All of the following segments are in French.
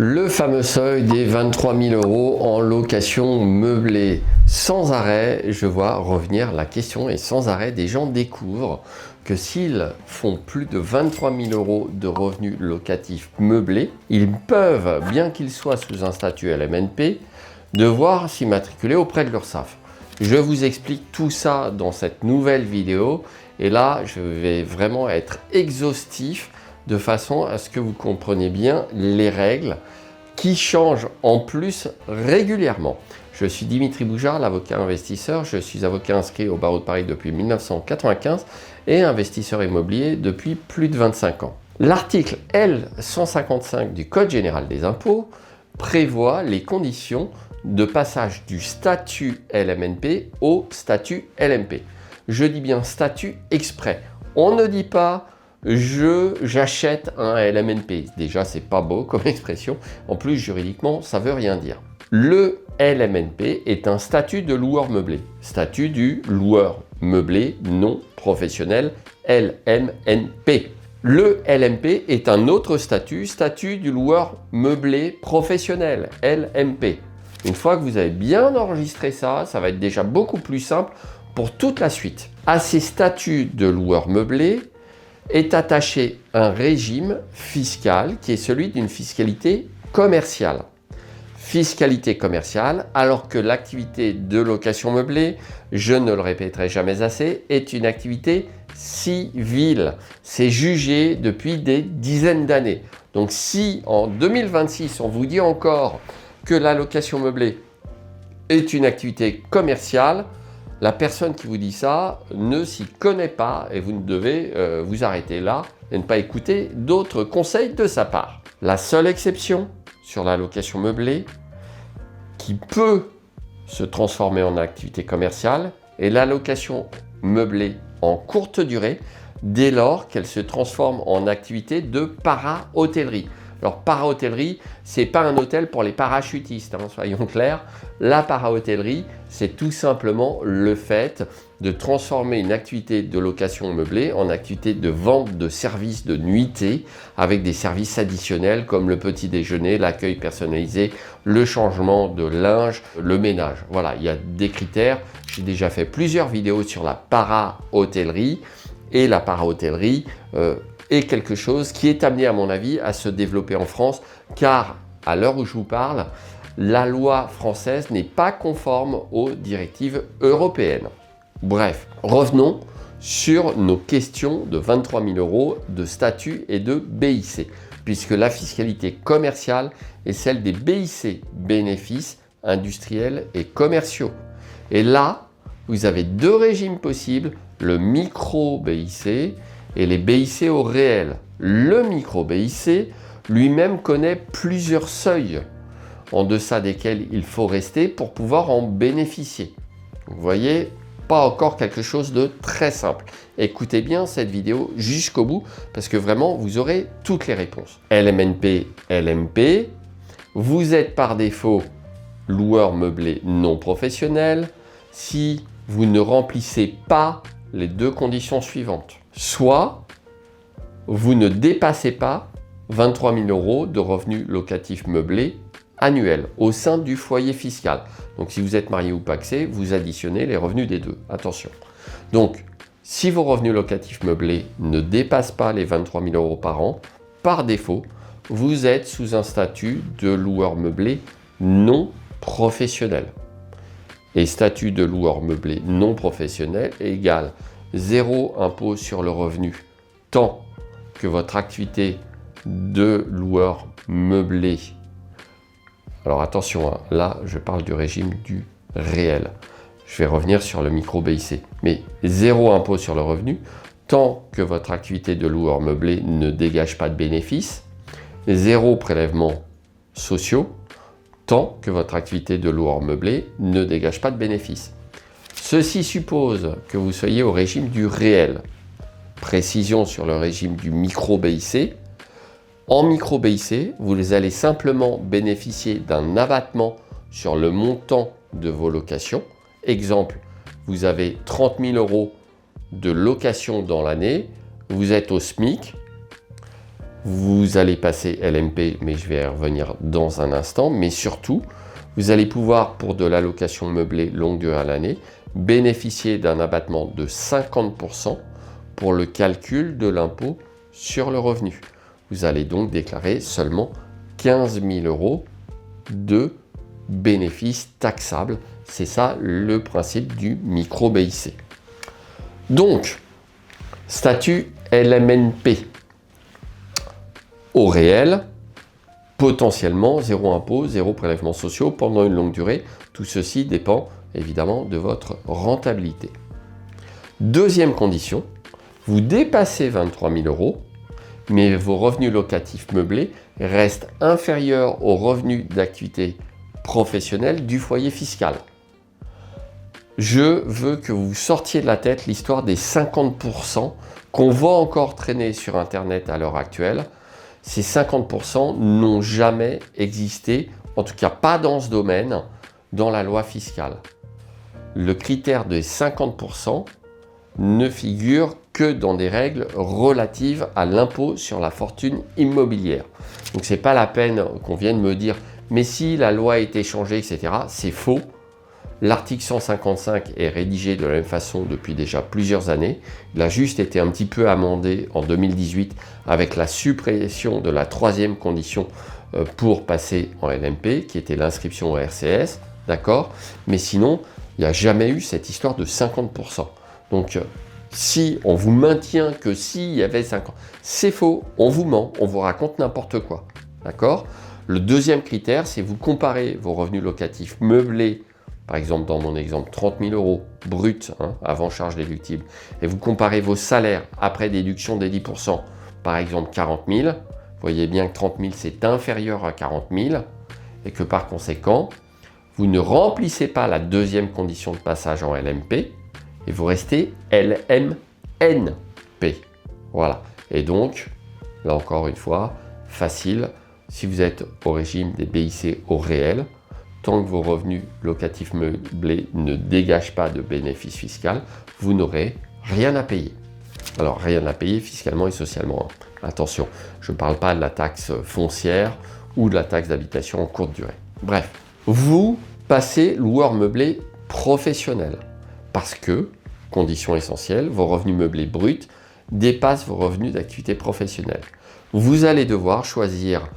Le fameux seuil des 23 000 € en location meublée. Sans arrêt, je vois revenir la question et sans arrêt, des gens découvrent que s'ils font plus de 23 000 € de revenus locatifs meublés, ils peuvent, bien qu'ils soient sous un statut LMNP, devoir s'immatriculer auprès de l'URSSAF. Je vous explique tout ça dans cette nouvelle vidéo et là, je vais vraiment être exhaustif de façon à ce que vous compreniez bien les règles qui changent en plus régulièrement. Je suis Dimitri Boujard, l'avocat investisseur. Je suis avocat inscrit au barreau de Paris depuis 1995 et investisseur immobilier depuis plus de 25 ans. L'article L155 du Code général des impôts prévoit les conditions de passage du statut LMNP au statut LMP. Je dis bien statut exprès. On ne dit pas j'achète un LMNP. Déjà, c'est pas beau comme expression. En plus, juridiquement, ça veut rien dire. Le LMNP est un statut de loueur meublé. Statut du loueur meublé non professionnel, LMNP. Le LMP est un autre statut, statut du loueur meublé professionnel, LMP. Une fois que vous avez bien enregistré ça, ça va être déjà beaucoup plus simple pour toute la suite. À ces statuts de loueur meublé est attaché un régime fiscal qui est celui d'une fiscalité commerciale. Fiscalité commerciale, alors que l'activité de location meublée, je ne le répéterai jamais assez, est une activité civile. C'est jugé depuis des dizaines d'années. Donc si en 2026, on vous dit encore que la location meublée est une activité commerciale, la personne qui vous dit ça ne s'y connaît pas et vous devez vous arrêter là et ne pas écouter d'autres conseils de sa part. La seule exception sur la location meublée qui peut se transformer en activité commerciale est la location meublée en courte durée dès lors qu'elle se transforme en activité de para-hôtellerie. Alors, para-hôtellerie, c'est pas un hôtel pour les parachutistes, hein, soyons clairs. La para-hôtellerie, c'est tout simplement le fait de transformer une activité de location meublée en activité de vente de services de nuitée avec des services additionnels comme le petit déjeuner, l'accueil personnalisé, le changement de linge, le ménage. Voilà, il y a des critères. J'ai déjà fait plusieurs vidéos sur la para-hôtellerie et la para-hôtellerie est quelque chose qui est amené à mon avis à se développer en France car à l'heure où je vous parle, la loi française n'est pas conforme aux directives européennes. Bref, revenons sur nos questions de 23 000 € de statut et de BIC puisque la fiscalité commerciale est celle des BIC, bénéfices industriels et commerciaux. Et là, vous avez deux régimes possibles, le micro-BIC et les BIC au réel. Le micro-BIC lui-même connaît plusieurs seuils en deçà desquels il faut rester pour pouvoir en bénéficier. Vous voyez, pas encore quelque chose de très simple. Écoutez bien cette vidéo jusqu'au bout parce que vraiment vous aurez toutes les réponses. LMNP, LMP, vous êtes par défaut loueur meublé non professionnel si vous ne remplissez pas les deux conditions suivantes. Soit vous ne dépassez pas 23 000 € de revenus locatifs meublés annuels au sein du foyer fiscal. Donc si vous êtes marié ou pacsé, vous additionnez les revenus des deux. Attention. Donc si vos revenus locatifs meublés ne dépassent pas les 23 000 € par an, par défaut, vous êtes sous un statut de loueur meublé non professionnel. Et statut de loueur meublé non professionnel égale 0 impôt sur le revenu tant que votre activité de loueur meublé. Alors attention, hein, là je parle du régime du réel. Je vais revenir sur le micro-BIC. Mais 0 impôt sur le revenu tant que votre activité de loueur meublé ne dégage pas de bénéfices. 0 prélèvements sociaux tant que votre activité de loueur meublé ne dégage pas de bénéfices. Ceci suppose que vous soyez au régime du réel. Précision sur le régime du micro-BIC. En micro-BIC, vous allez simplement bénéficier d'un abattement sur le montant de vos locations. Exemple, vous avez 30 000 € de location dans l'année, vous êtes au SMIC, vous allez passer LMP, mais je vais y revenir dans un instant. Mais surtout, vous allez pouvoir, pour de la location meublée longue durée à l'année, bénéficier d'un abattement de 50% pour le calcul de l'impôt sur le revenu. Vous allez donc déclarer seulement 15 000 € de bénéfices taxables. C'est ça le principe du micro-BIC. Donc, statut LMNP. Au réel, potentiellement zéro impôt, zéro prélèvements sociaux pendant une longue durée. Tout ceci dépend évidemment de votre rentabilité. Deuxième condition, vous dépassez 23 000 €, mais vos revenus locatifs meublés restent inférieurs aux revenus d'activité professionnelle du foyer fiscal. Je veux que vous sortiez de la tête l'histoire des 50% qu'on voit encore traîner sur Internet à l'heure actuelle. Ces 50% n'ont jamais existé, en tout cas pas dans ce domaine, dans la loi fiscale. Le critère des 50% ne figure que dans des règles relatives à l'impôt sur la fortune immobilière. Donc c'est pas la peine qu'on vienne me dire « mais si la loi a été changée, etc. » C'est faux. L'article 155 est rédigé de la même façon depuis déjà plusieurs années. Il a juste été un petit peu amendé en 2018 avec la suppression de la troisième condition pour passer en LMP, qui était l'inscription au RCS, d'accord? Mais sinon, il n'y a jamais eu cette histoire de 50%. Donc, si on vous maintient que s'il y avait 50%, c'est faux, on vous ment, on vous raconte n'importe quoi, d'accord? Le deuxième critère, c'est vous comparez vos revenus locatifs meublés, par exemple, dans mon exemple, 30 000 € brut, avant charge déductible, et vous comparez vos salaires après déduction des 10%, par exemple 40 000, vous voyez bien que 30 000 c'est inférieur à 40 000, et que par conséquent, vous ne remplissez pas la deuxième condition de passage en LMP, et vous restez LMNP. Voilà. Et donc, là encore une fois, facile, si vous êtes au régime des BIC au réel, tant que vos revenus locatifs meublés ne dégagent pas de bénéfices fiscaux, vous n'aurez rien à payer. Alors, rien à payer fiscalement et socialement. Attention, je ne parle pas de la taxe foncière ou de la taxe d'habitation en courte durée. Bref, vous passez loueur meublé professionnel parce que, condition essentielle, vos revenus meublés bruts dépassent vos revenus d'activité professionnelle. Vous allez devoir choisir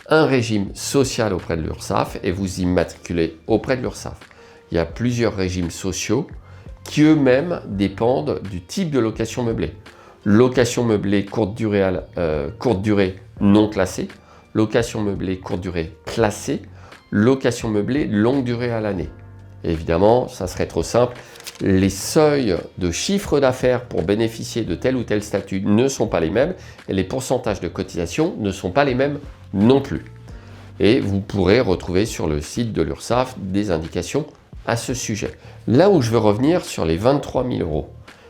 un régime social auprès de l'URSSAF et vous immatriculer auprès de l'URSSAF. Il y a plusieurs régimes sociaux qui eux-mêmes dépendent du type de location meublée. Location meublée courte durée non classée, location meublée courte durée classée, location meublée longue durée à l'année. Évidemment, ça serait trop simple. Les seuils de chiffre d'affaires pour bénéficier de tel ou tel statut ne sont pas les mêmes et les pourcentages de cotisation ne sont pas les mêmes non plus. Et vous pourrez retrouver sur le site de l'URSSAF des indications à ce sujet. Là où je veux revenir sur les 23 000 €,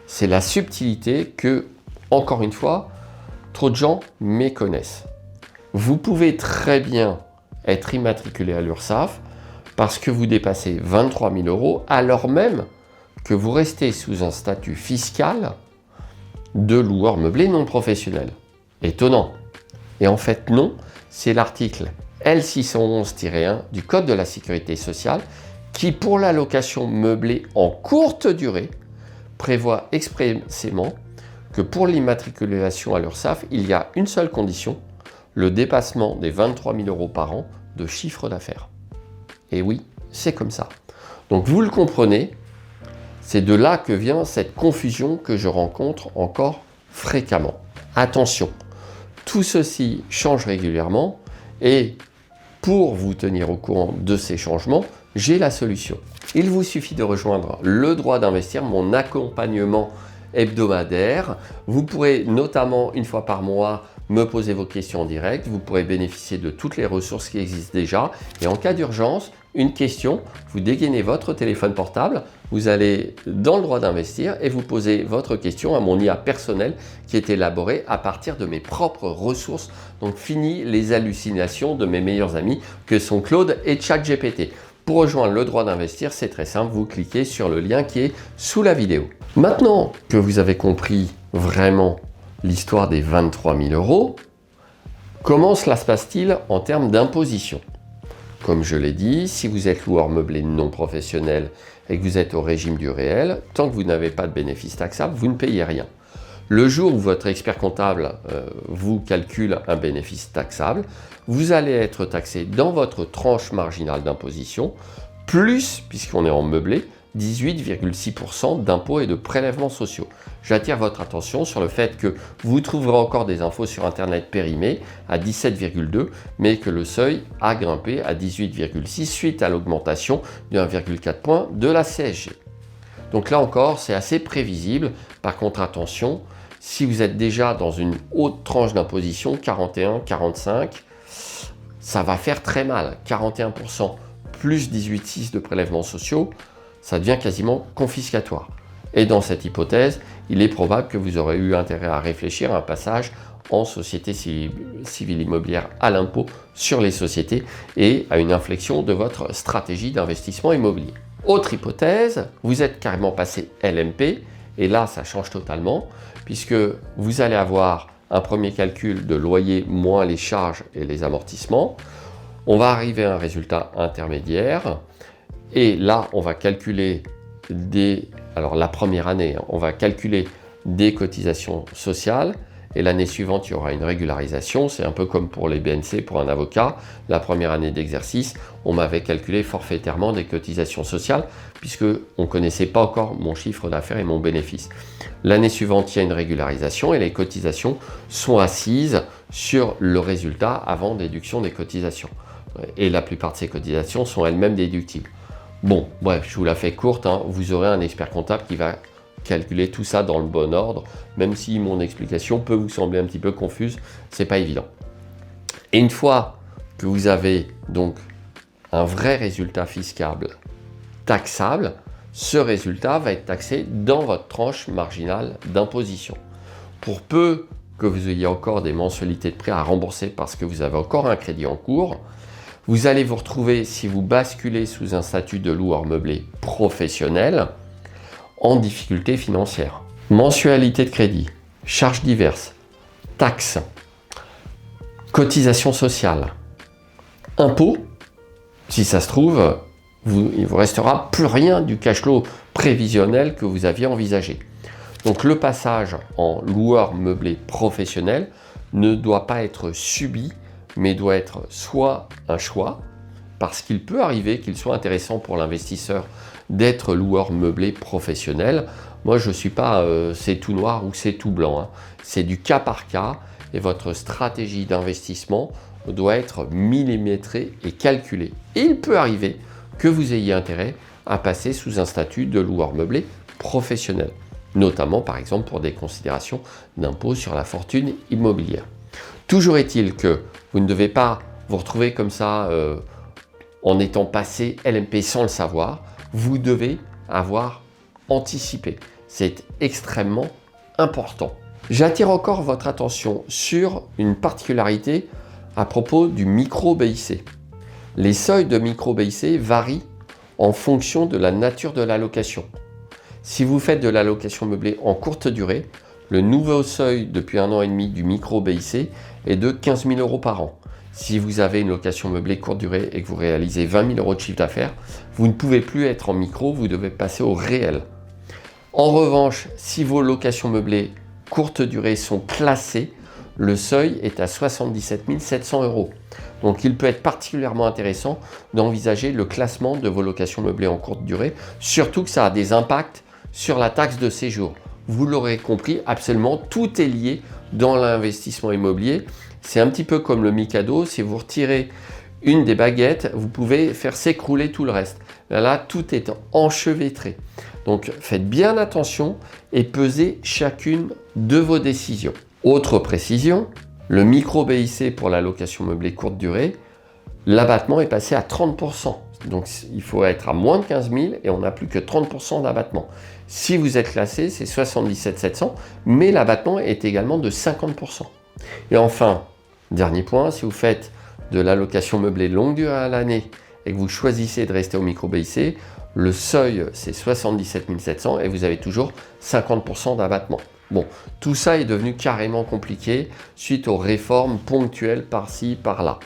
c'est la subtilité que, encore une fois, trop de gens méconnaissent. Vous pouvez très bien être immatriculé à l'URSSAF parce que vous dépassez 23 000 € alors même que vous restez sous un statut fiscal de loueur meublé non professionnel. Étonnant. Et en fait non, c'est l'article L611-1 du Code de la Sécurité sociale qui, pour la location meublée en courte durée, prévoit expressément que pour l'immatriculation à l'URSSAF, il y a une seule condition, le dépassement des 23 000 € par an de chiffre d'affaires. Et oui, c'est comme ça. Donc vous le comprenez, c'est de là que vient cette confusion que je rencontre encore fréquemment. Attention, tout ceci change régulièrement et pour vous tenir au courant de ces changements, j'ai la solution. Il vous suffit de rejoindre Le Droit d'Investir, mon accompagnement hebdomadaire. Vous pourrez notamment une fois par mois me poser vos questions en direct. Vous pourrez bénéficier de toutes les ressources qui existent déjà. Et en cas d'urgence, une question, vous dégainez votre téléphone portable, vous allez dans Le Droit d'Investir et vous posez votre question à mon IA personnel qui est élaboré à partir de mes propres ressources. Donc fini les hallucinations de mes meilleurs amis que sont Claude et ChatGPT. Pour rejoindre Le Droit d'Investir, c'est très simple, vous cliquez sur le lien qui est sous la vidéo. Maintenant que vous avez compris vraiment l'histoire des 23 000 €, Comment cela se passe-t-il en termes d'imposition? Comme je l'ai dit, si vous êtes loueur meublé non professionnel et que vous êtes au régime du réel, tant que vous n'avez pas de bénéfice taxable, vous ne payez rien. Le jour où votre expert comptable vous calcule un bénéfice taxable, vous allez être taxé dans votre tranche marginale d'imposition, plus, puisqu'on est en meublé, 18,6% d'impôts et de prélèvements sociaux. J'attire votre attention sur le fait que vous trouverez encore des infos sur Internet périmées à 17,2, mais que le seuil a grimpé à 18,6 suite à l'augmentation de 1,4 point de la CSG. Donc là encore, c'est assez prévisible. Par contre, attention, si vous êtes déjà dans une haute tranche d'imposition, 41, 45, ça va faire très mal. 41% plus 18,6 de prélèvements sociaux, ça devient quasiment confiscatoire. Et dans cette hypothèse, il est probable que vous aurez eu intérêt à réfléchir à un passage en société civile immobilière à l'impôt sur les sociétés et à une inflexion de votre stratégie d'investissement immobilier. Autre hypothèse, vous êtes carrément passé LMP, et là ça change totalement, puisque vous allez avoir un premier calcul de loyer moins les charges et les amortissements. On va arriver à un résultat intermédiaire, et là on va calculer alors la première année, on va calculer des cotisations sociales, et l'année suivante, il y aura une régularisation. C'est un peu comme pour les BNC pour un avocat. La première année d'exercice, on m'avait calculé forfaitairement des cotisations sociales puisque on ne connaissait pas encore mon chiffre d'affaires et mon bénéfice. L'année suivante, il y a une régularisation et les cotisations sont assises sur le résultat avant déduction des cotisations. Et la plupart de ces cotisations sont elles-mêmes déductibles. Bon, bref, je vous la fais courte, hein. Vous aurez un expert comptable qui va calculer tout ça dans le bon ordre, même si mon explication peut vous sembler un petit peu confuse, c'est pas évident. Et une fois que vous avez donc un vrai résultat fiscal taxable, ce résultat va être taxé dans votre tranche marginale d'imposition. Pour peu que vous ayez encore des mensualités de prêt à rembourser parce que vous avez encore un crédit en cours, vous allez vous retrouver, si vous basculez sous un statut de loueur meublé professionnel, en difficulté financière. Mensualité de crédit, charges diverses, taxes, cotisations sociales, impôts, si ça se trouve, il ne vous restera plus rien du cash flow prévisionnel que vous aviez envisagé. Donc le passage en loueur meublé professionnel ne doit pas être subi, mais doit être soit un choix, parce qu'il peut arriver qu'il soit intéressant pour l'investisseur d'être loueur meublé professionnel. Moi, je ne suis pas c'est tout noir ou c'est tout blanc, hein. C'est du cas par cas et votre stratégie d'investissement doit être millimétrée et calculée. Et il peut arriver que vous ayez intérêt à passer sous un statut de loueur meublé professionnel, notamment par exemple pour des considérations d'impôt sur la fortune immobilière. Toujours est-il que vous ne devez pas vous retrouver comme ça en étant passé LMP sans le savoir. Vous devez avoir anticipé. C'est extrêmement important. J'attire encore votre attention sur une particularité à propos du micro-BIC. Les seuils de micro-BIC varient en fonction de la nature de la location. Si vous faites de la location meublée en courte durée, le nouveau seuil depuis 1 an et demi du micro-BIC est de 15 000 € par an. Si vous avez une location meublée courte durée et que vous réalisez 20 000 € de chiffre d'affaires, vous ne pouvez plus être en micro, vous devez passer au réel. En revanche, si vos locations meublées courte durée sont classées, le seuil est à 77 700 €. Donc il peut être particulièrement intéressant d'envisager le classement de vos locations meublées en courte durée, surtout que ça a des impacts sur la taxe de séjour. Vous l'aurez compris, absolument tout est lié dans l'investissement immobilier. C'est un petit peu comme le Mikado, si vous retirez une des baguettes, vous pouvez faire s'écrouler tout le reste. Là, tout est enchevêtré. Donc faites bien attention et pesez chacune de vos décisions. Autre précision, le micro-BIC pour la location meublée courte durée, l'abattement est passé à 30%. Donc il faut être à moins de 15 000 et on n'a plus que 30% d'abattement. Si vous êtes classé, c'est 77 700, mais l'abattement est également de 50%. Et enfin, dernier point, si vous faites de la location meublée longue durée à l'année et que vous choisissez de rester au micro-BIC, le seuil c'est 77 700 et vous avez toujours 50% d'abattement. Bon, tout ça est devenu carrément compliqué suite aux réformes ponctuelles par-ci, par-là.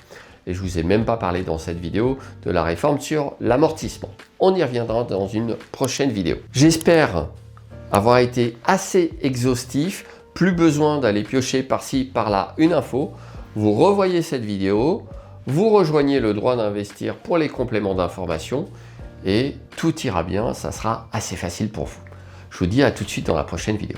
Et je ne vous ai même pas parlé dans cette vidéo de la réforme sur l'amortissement. On y reviendra dans une prochaine vidéo. J'espère avoir été assez exhaustif. Plus besoin d'aller piocher par-ci, par-là une info. Vous revoyez cette vidéo, vous rejoignez le droit d'investir pour les compléments d'information et tout ira bien, ça sera assez facile pour vous. Je vous dis à tout de suite dans la prochaine vidéo.